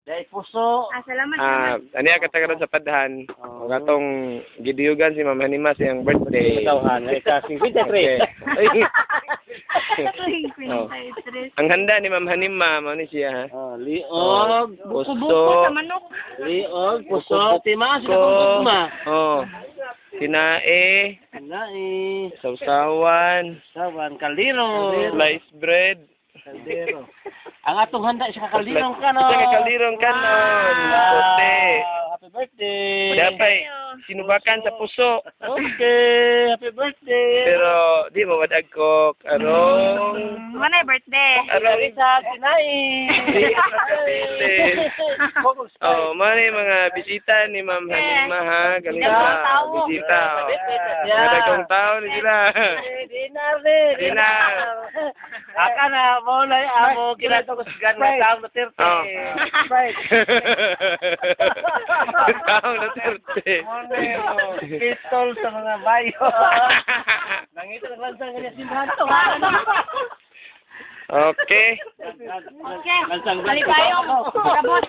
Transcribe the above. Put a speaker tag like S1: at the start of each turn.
S1: Dahil puso.
S2: Salamat, salamat.
S3: Ani katagaran sa padhan. Ang atong gidiyugan si Ma'am Hanima siyang birthday.
S1: Tawhan, ay ka 53.
S3: Ang handa ni Ma'am Hanima, mao ni siya ha.
S1: Liog,
S3: Puso,
S2: Buko sa manok.
S1: liog, puso, timas, ma.
S3: oh. Sinae, sausawan,
S1: Sawan, kaldero.
S3: sliced bread.
S1: Kaldero. Ang atong handa sa kaldirong kanon.
S3: Sa kaldirong kanon. Puti.
S1: Happy birthday.
S3: Dapat sinubakan sa puso.
S1: Okay, happy birthday.
S3: Pero di mo wadag ko karong
S2: Manay birthday.
S3: arong
S1: Sa Sinai.
S3: Oh, mani mga bisita ni Ma'am Hanima ha, galing sa bisita. Ada kong tao ni sila. Dinar.
S1: Aka na mo na amo kinato ko sa ganang taong Duterte.
S3: Oh.
S1: Sprite.
S3: Tao na terte.
S1: Pistol sa mga bayo. Nangito ng lansang ganyan simbahan to.
S3: Okay.
S2: Okay. Balik tayo. Tapos.